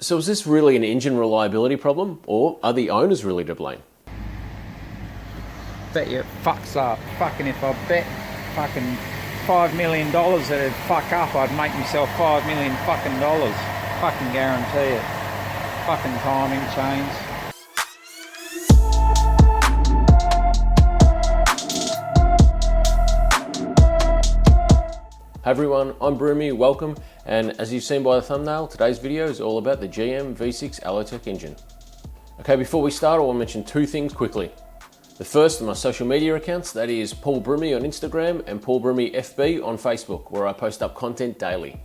So is this really an engine reliability problem, or are the owners really to blame? Bet you it fucks up. Fucking if I bet fucking $5 million that it'd fuck up, I'd make myself $5 million fucking dollars. Fucking guarantee it. Fucking timing chains. Hey everyone, I'm Broomy, welcome, and as you've seen by the thumbnail, today's video is all about the GM V6 Alloytec engine. Okay, before we start, I want to mention two things quickly. The first are my social media accounts, that is Paul Broomy on Instagram and Paul Broomy FB on Facebook, where I post up content daily.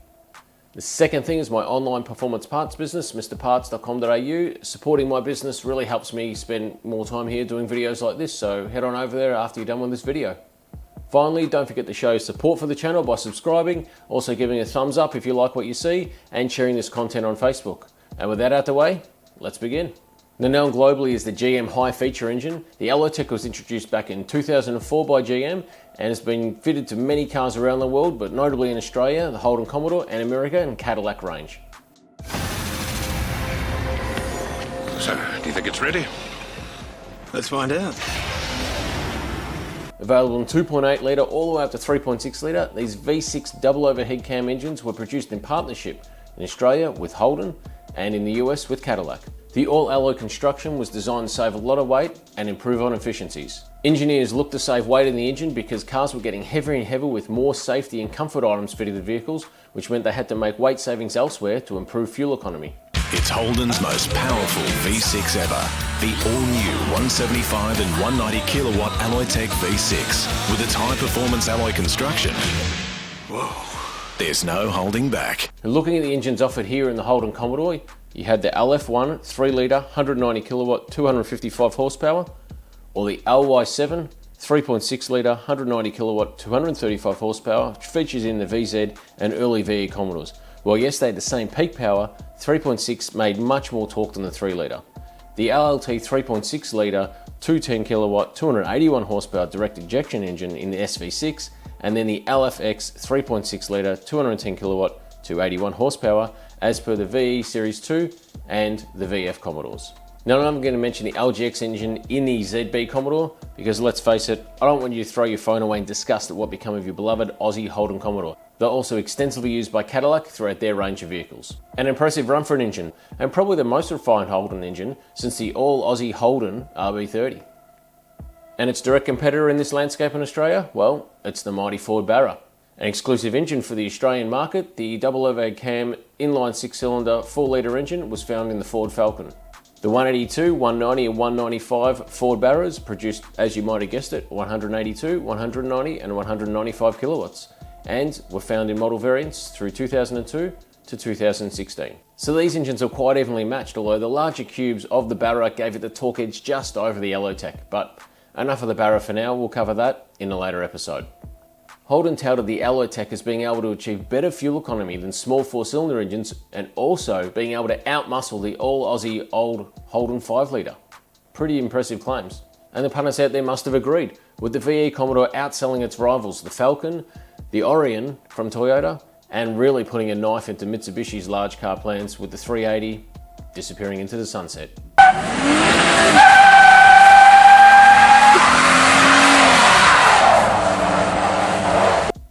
The second thing is my online performance parts business, mrparts.com.au. Supporting my business really helps me spend more time here doing videos like this, so head on over there after you're done with this video. Finally, don't forget to show your support for the channel by subscribing, also giving a thumbs up if you like what you see, and sharing this content on Facebook. And with that out the way, let's begin. Now known globally as the GM high feature engine, the Alloytec was introduced back in 2004 by GM and has been fitted to many cars around the world, but notably in Australia, the Holden Commodore, and America and Cadillac range. So, do you think it's ready? Let's find out. Available in 2.8 litre all the way up to 3.6 litre, these V6 double overhead cam engines were produced in partnership in Australia with Holden and in the US with Cadillac. The all-alloy construction was designed to save a lot of weight and improve on efficiencies. Engineers looked to save weight in the engine because cars were getting heavier and heavier with more safety and comfort items fitted to vehicles, which meant they had to make weight savings elsewhere to improve fuel economy. It's Holden's most powerful V6 ever. The all-new 175 and 190 kilowatt Alloytec V6 with its high-performance alloy construction. Whoa, there's no holding back. And looking at the engines offered here in the Holden Commodore, you had the LF1 3 litre 190 kilowatt 255 horsepower, or the LY7 3.6 litre 190 kilowatt 235 horsepower, which features in the VZ and early VE Commodores. Well, yes, they had the same peak power, 3.6 made much more torque than the 3 litre. The LLT 3.6 litre 210 kilowatt 281 horsepower direct injection engine in the SV6, and then the LFX 3.6 litre 210 kilowatt 281 horsepower as per the VE Series 2 and the VF Commodores. Now I'm going to mention the LGX engine in the ZB Commodore because let's face it, I don't want you to throw your phone away in disgust at what became of your beloved Aussie Holden Commodore. They're also extensively used by Cadillac throughout their range of vehicles. An impressive run for an engine, and probably the most refined Holden engine since the all-Aussie Holden RB30. And its direct competitor in this landscape in Australia? Well, it's the mighty Ford Barra. An exclusive engine for the Australian market, the double overhead cam inline 6-cylinder 4-litre engine was found in the Ford Falcon. The 182, 190 and 195 Ford Barras produced, as you might have guessed it, 182, 190 and 195 kilowatts, and were found in model variants through 2002 to 2016. So these engines are quite evenly matched, although the larger cubes of the Barra gave it the torque edge just over the Alloytec. But enough of the Barra for now, we'll cover that in a later episode. Holden touted the Alloytec as being able to achieve better fuel economy than small 4-cylinder engines and also being able to outmuscle the all-Aussie old Holden 5 litre. Pretty impressive claims. And the punters out there must have agreed, with the VE Commodore outselling its rivals, the Falcon, the Orion from Toyota, and really putting a knife into Mitsubishi's large car plans with the 380 disappearing into the sunset.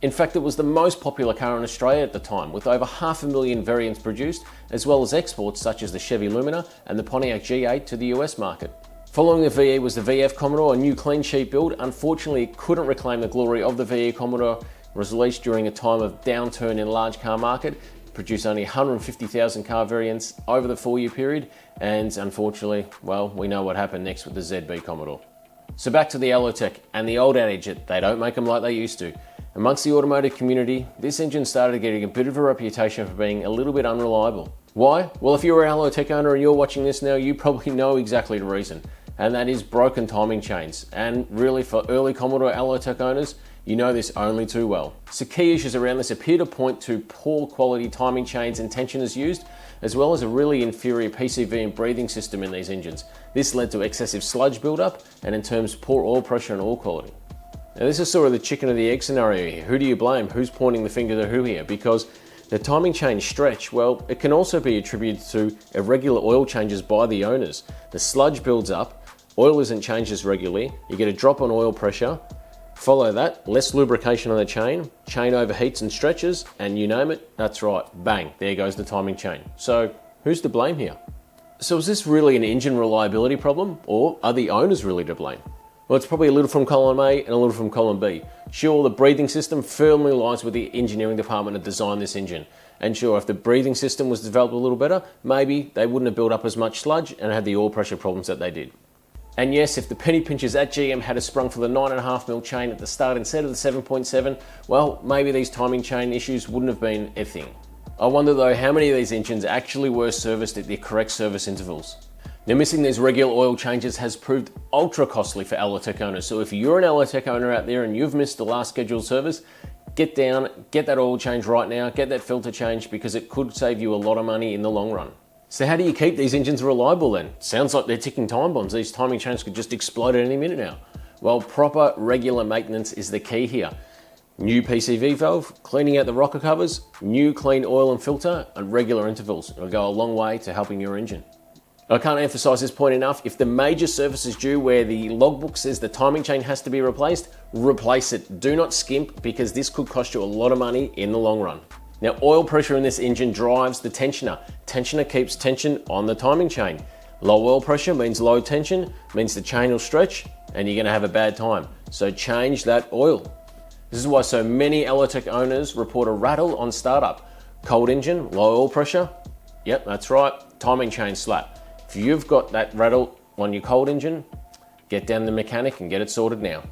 In fact, it was the most popular car in Australia at the time, with over 500,000 variants produced, as well as exports such as the Chevy Lumina and the Pontiac G8 to the US market. Following the VE was the VF Commodore, a new clean sheet build. Unfortunately, it couldn't reclaim the glory of the VE Commodore. It was released during a time of downturn in large car market, produced only 150,000 car variants over the 4-year period, and unfortunately, well, we know what happened next with the ZB Commodore. So back to the Alloytec and the old adage that they don't make them like they used to. Amongst the automotive community, this engine started getting a bit of a reputation for being a little bit unreliable. Why? Well, if you're an Alloytec owner and you're watching this now, you probably know exactly the reason, and that is broken timing chains. And really, for early Commodore Alloytec owners, you know this only too well. So key issues around this appear to point to poor quality timing chains and tensioners used, as well as a really inferior PCV and breathing system in these engines. This led to excessive sludge buildup and in terms poor oil pressure and oil quality. Now this is sort of the chicken or the egg scenario here. Who do you blame? Who's pointing the finger to who here? Because The timing chain stretch, well, it can also be attributed to irregular oil changes by the owners. The sludge builds up, oil isn't changed as regularly, you get a drop on oil pressure, follow that, less lubrication on the chain overheats and stretches, and you name it, that's right, bang, there goes the timing chain. So who's to blame here? So is this really an engine reliability problem, or are the owners really to blame? Well, it's probably a little from column A and a little from column B. Sure, the breathing system firmly lies with the engineering department to design this engine. And sure, if the breathing system was developed a little better, maybe they wouldn't have built up as much sludge and had the oil pressure problems that they did. And yes, if the penny pinchers at GM had sprung for the 9.5mm chain at the start instead of the 7.7, well, maybe these timing chain issues wouldn't have been a thing. I wonder though how many of these engines actually were serviced at the correct service intervals. Now, missing these regular oil changes has proved ultra costly for Alloytec owners. So if you're an Alloytec owner out there and you've missed the last scheduled service, get down, get that oil change right now, get that filter change, because it could save you a lot of money in the long run. So how do you keep these engines reliable then? Sounds like they're ticking time bombs. These timing chains could just explode at any minute now. Well, proper regular maintenance is the key here. New PCV valve, cleaning out the rocker covers, new clean oil and filter, and regular intervals. It'll go a long way to helping your engine. I can't emphasize this point enough. If the major service is due where the logbook says the timing chain has to be replaced, replace it. Do not skimp, because this could cost you a lot of money in the long run. Now, oil pressure in this engine drives the tensioner. Tensioner keeps tension on the timing chain. Low oil pressure means low tension, means the chain will stretch, and you're gonna have a bad time. So change that oil. This is why so many Alloytec owners report a rattle on startup. Cold engine, low oil pressure. Yep, that's right, timing chain slap. If you've got that rattle on your cold engine, get down to the mechanic and get it sorted now.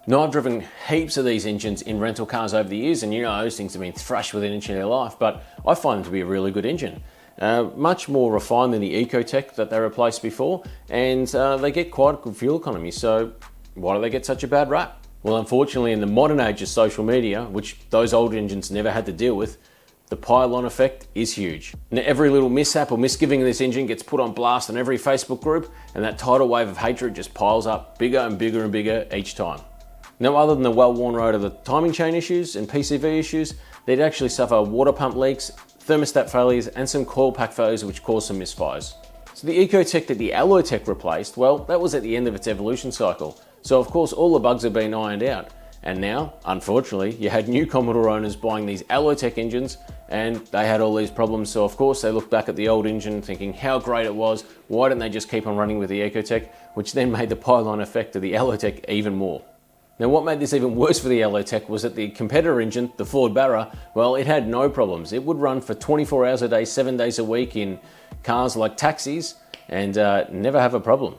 Now, I've driven heaps of these engines in rental cars over the years, and you know those things have been thrashed within an inch of their life, but I find them to be a really good engine. Much more refined than the Ecotech that they replaced before, and they get quite a good fuel economy, so why do they get such a bad rap? Well, unfortunately, in the modern age of social media, which those old engines never had to deal with, the pile-on effect is huge. Now, every little mishap or misgiving in this engine gets put on blast on every Facebook group, and that tidal wave of hatred just piles up bigger and bigger and bigger each time. Now, other than the well-worn road of the timing chain issues and PCV issues, they'd actually suffer water pump leaks, thermostat failures, and some coil pack failures which cause some misfires. So the Ecotech that the Alloytec replaced, well, that was at the end of its evolution cycle. So of course all the bugs have been ironed out. And now, unfortunately, you had new Commodore owners buying these Alloytec engines, and they had all these problems. So of course they looked back at the old engine thinking how great it was, why didn't they just keep on running with the Ecotech, which then made the pile-on effect of the Alloytec even more. Now, what made this even worse for the Alloytec was that the competitor engine, the Ford Barra, well, it had no problems. It would run for 24 hours a day, 7 days a week in cars like taxis, and never have a problem.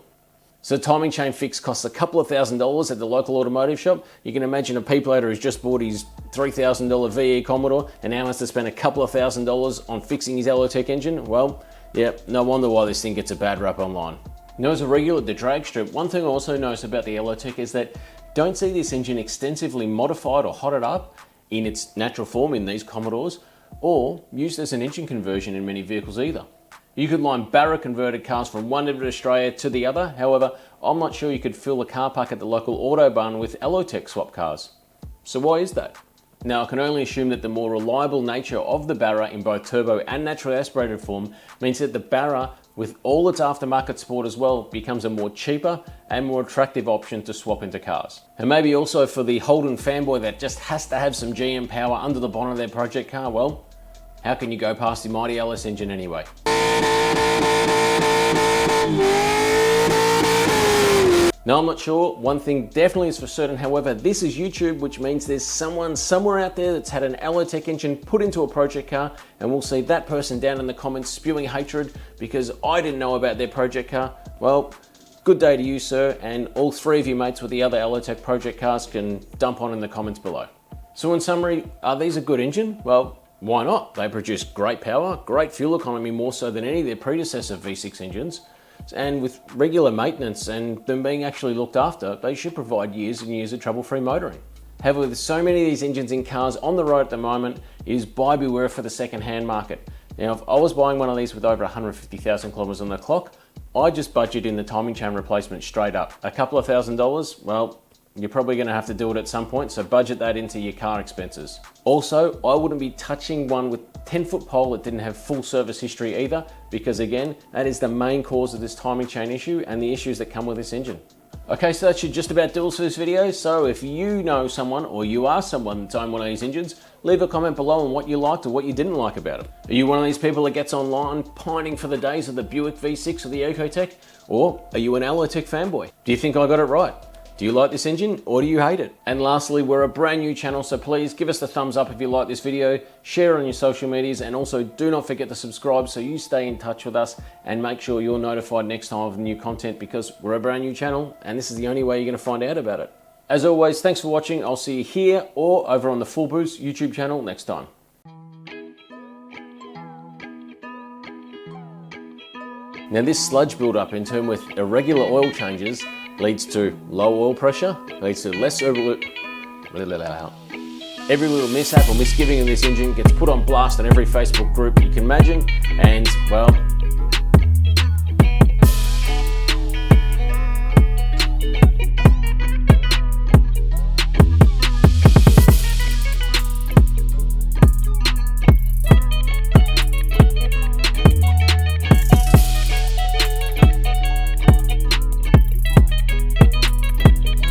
So the timing chain fix costs a couple of $1,000s at the local automotive shop. You can imagine a P-plater who's just bought his $3,000 VE Commodore and now has to spend a couple of $1,000s on fixing his Alloytec engine. Well, yeah, no wonder why this thing gets a bad rap online. Now, as a regular at the drag strip, one thing I also notice about the Alloytec is that don't see this engine extensively modified or hotted up in its natural form in these Commodores, or used as an engine conversion in many vehicles either. You could line Barra converted cars from one end of Australia to the other. However, I'm not sure you could fill a car park at the local Autobahn with Alloytec swap cars. So why is that? Now, I can only assume that the more reliable nature of the Barra in both turbo and naturally aspirated form means that the Barra, with all its aftermarket support as well, becomes a more cheaper and more attractive option to swap into cars. And maybe also for the Holden fanboy that just has to have some GM power under the bonnet of their project car, well, how can you go past the mighty LS engine anyway? Now, I'm not sure. One thing definitely is for certain, however, this is YouTube, which means there's someone somewhere out there that's had an Alloytec engine put into a project car, and we'll see that person down in the comments spewing hatred because I didn't know about their project car. Well, good day to you, sir, and all three of you mates with the other Alloytec project cars can dump on in the comments below. So in summary, are these a good engine? Well, why not? They produce great power, great fuel economy, more so than any of their predecessor V6 engines. And with regular maintenance and them being actually looked after, they should provide years and years of trouble-free motoring. However, with so many of these engines in cars on the road at the moment, it is buy beware for the second-hand market. Now, if I was buying one of these with over 150,000 kilometers on the clock, I'd just budget in the timing chain replacement straight up. A couple of $1,000s, well, you're probably going to have to do it at some point, so budget that into your car expenses. Also, I wouldn't be touching one with 10-foot pole that didn't have full service history either, because again, that is the main cause of this timing chain issue and the issues that come with this engine. Okay, so that should just about do it for this video. So if you know someone, or you are someone that's owned one of these engines, leave a comment below on what you liked or what you didn't like about it. Are you one of these people that gets online pining for the days of the Buick V6 or the Alloytec? Or are you an Alloytec fanboy? Do you think I got it right? Do you like this engine or do you hate it? And lastly, we're a brand new channel, so please give us the thumbs up if you like this video, share it on your social medias, and also do not forget to subscribe so you stay in touch with us and make sure you're notified next time of new content, because we're a brand new channel and this is the only way you're going to find out about it. As always, thanks for watching. I'll see you here or over on the Full Boost YouTube channel next time. Now this sludge buildup in turn with irregular oil changes leads to low oil pressure, leads to less every little mishap or misgiving in this engine gets put on blast in every Facebook group you can imagine, and well,